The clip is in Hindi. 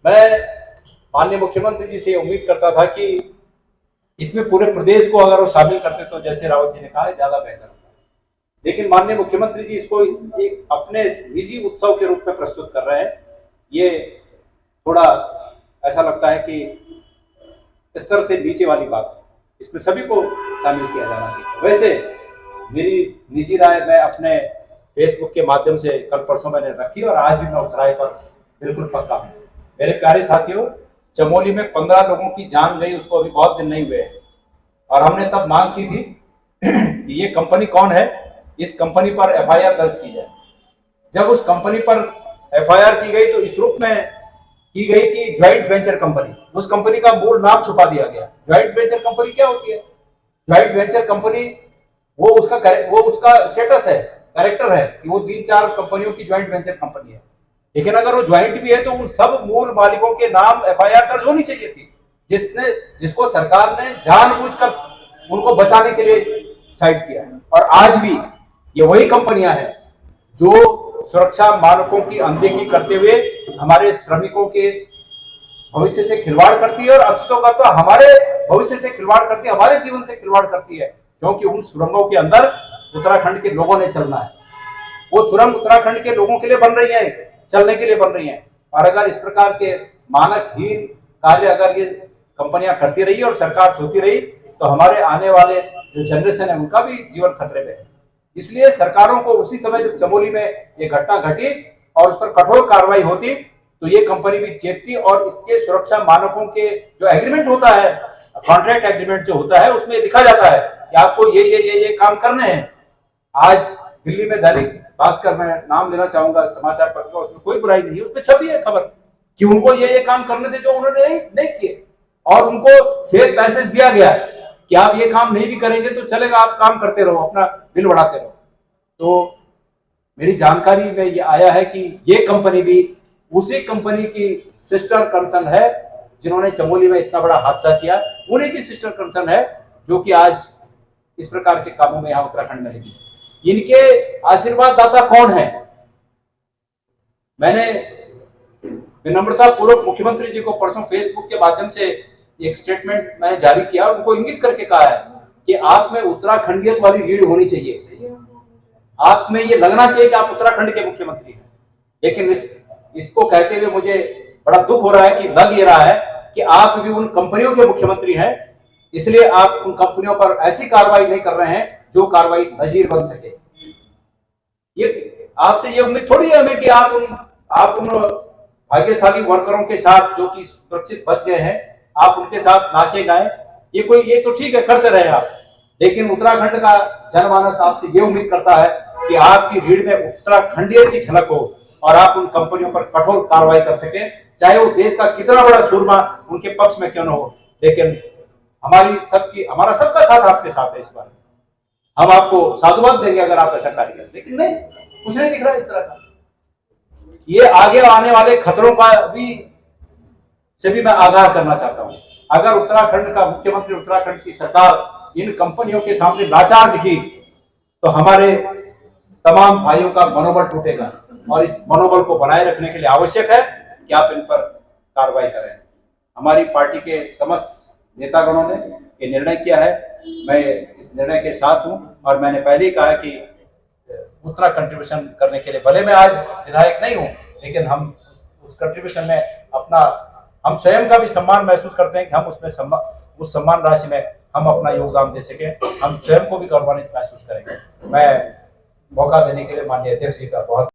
मैं माननीय मुख्यमंत्री जी से उम्मीद करता था कि इसमें पूरे प्रदेश को अगर वो शामिल करते तो जैसे रावत जी ने कहा ज्यादा बेहतर होता। लेकिन माननीय मुख्यमंत्री जी इसको एक अपने निजी उत्सव के रूप में प्रस्तुत कर रहे हैं। ये थोड़ा ऐसा लगता है कि स्तर से नीचे वाली बात है, इसमें सभी को शामिल किया जाना चाहिए। वैसे मेरी निजी राय मैं अपने फेसबुक के माध्यम से कल परसों मैंने रखी और आज भी मैं उस राय पर बिल्कुल पक्का हूँ। मेरे प्यारे साथियों, चमोली में 15 लोगों की जान गई, उसको अभी बहुत दिन नहीं हुए हैं और हमने तब मांग की थी कि ये कंपनी कौन है, इस कंपनी पर एफआईआर दर्ज की जाए। जब उस कंपनी पर एफआईआर की गई तो इस रूप में की गई कि ज्वाइंट वेंचर कंपनी, उस कंपनी का मूल नाम छुपा दिया गया। ज्वाइंट वेंचर कंपनी क्या होती है? ज्वाइंट वेंचर कंपनी वो उसका स्टेटस है, कैरेक्टर है कि वो 3-4 कंपनियों की ज्वाइंट वेंचर कंपनी है। लेकिन अगर वो ज्वाइंट भी है तो उन सब मूल मालिकों के नाम एफआईआर दर्ज होनी चाहिए थी, जिसको सरकार ने जानबूझकर उनको बचाने के लिए साइड किया है। और आज भी ये वही कंपनियां हैं जो सुरक्षा मानकों की अनदेखी करते हुए हमारे श्रमिकों के भविष्य से खिलवाड़ करती है और अंततः का तो हमारे भविष्य से खिलवाड़ करती है, हमारे जीवन से खिलवाड़ करती है, क्योंकि उन सुरंगों के अंदर उत्तराखंड के लोगों ने चलना है। वो सुरंग उत्तराखंड के लोगों के लिए बन रही है, चलने के लिए बन रही हैं। और अगर इस प्रकार के मानकहीन कार्य अगर ये कंपनियां करती रही और सरकार सोती रही तो हमारे आने वाले जो जनरेशन है उनका भी जीवन खतरे में है। इसलिए सरकारों को उसी समय जब चमोली में ये घटना घटी और उस पर कठोर कार्रवाई होती तो ये कंपनी भी चेतती और इसके सुरक्षा मानकों के जो एग्रीमेंट होता है, कॉन्ट्रैक्ट एग्रीमेंट जो होता है, उसमें लिखा जाता है कि आपको ये काम करने हैं। आज दिल्ली में दैनिक भास्कर में नाम लेना चाहूंगा समाचार पत्र का, उसमें कोई बुराई नहीं है, उसमें छपी है खबर कि उनको ये काम करने थे जो उन्होंने नहीं किए और उनको सेफ मैसेज दिया गया कि आप ये काम नहीं भी करेंगे तो चलेगा, आप काम करते रहो, अपना बिल बढ़ाते रहो। तो मेरी जानकारी में ये आया है कि ये कंपनी भी उसी कंपनी की सिस्टर कंसर्न है जिन्होंने चमोली में इतना बड़ा हादसा किया, उन्हीं की सिस्टर कंसर्न है जो कि आज इस प्रकार के कामों में यहाँ उत्तराखंड में लगी। इनके आशीर्वाद दाता कौन है? मैंने विनम्रता पूर्वक मुख्यमंत्री जी को परसों फेसबुक के माध्यम से एक स्टेटमेंट मैंने जारी किया, उनको इंगित करके कहा है कि आप में उत्तराखंडियत वाली रीढ़ होनी चाहिए, आप में ये लगना चाहिए कि आप उत्तराखंड के मुख्यमंत्री हैं। लेकिन इसको कहते हुए मुझे बड़ा दुख हो रहा है कि लग ये रहा है कि आप भी उन कंपनियों के मुख्यमंत्री हैं, इसलिए आप उन कंपनियों पर ऐसी कार्रवाई नहीं कर रहे हैं जो कार्रवाई नजीर बन सके। ये आपसे ये उम्मीद थोड़ी है हमें कि आप उन भाग्यशाली वर्करों के साथ जो कि सुरक्षित बच गए हैं, आप उनके साथ नाचे गाएं। ये तो ठीक है, करते रहे आप, लेकिन उत्तराखंड का जनमानस आपसे ये उम्मीद करता है कि आपकी रीढ़ में उत्तराखंडियत की झलक हो और आप उन कंपनियों पर कठोर कार्रवाई कर सके, चाहे वो देश का कितना बड़ा सूरमा उनके पक्ष में क्यों न हो। लेकिन हमारा सबका साथ आपके साथ है। इस बार हम आपको साधुवाद देंगे अगर आप ऐसा कार्य करें, लेकिन नहीं, कुछ नहीं दिख रहा इस तरह का। ये आगे आने वाले खतरों का भी मैं आगाह करना चाहता हूं। अगर उत्तराखंड का मुख्यमंत्री, उत्तराखंड की सरकार इन कंपनियों के सामने लाचार दिखी तो हमारे तमाम भाइयों का मनोबल टूटेगा और इस मनोबल को बनाए रखने के लिए आवश्यक है कि आप इन पर कार्रवाई करें। हमारी पार्टी के समस्त नेतागणों ने ये निर्णय किया है, मैं इस निर्णय के साथ हूं और मैंने पहले ही कहा है कि उतना कंट्रीब्यूशन करने के लिए, भले मैं आज विधायक नहीं हूं, लेकिन हम उस कंट्रीब्यूशन में हम स्वयं का भी सम्मान महसूस करते हैं कि हम उसमें उस सम्मान राशि में हम अपना योगदान दे सके, हम स्वयं को भी गौरवान्वित महसूस करेंगे। मैं मौका देने के लिए माननीय अध्यक्ष जी का बहुत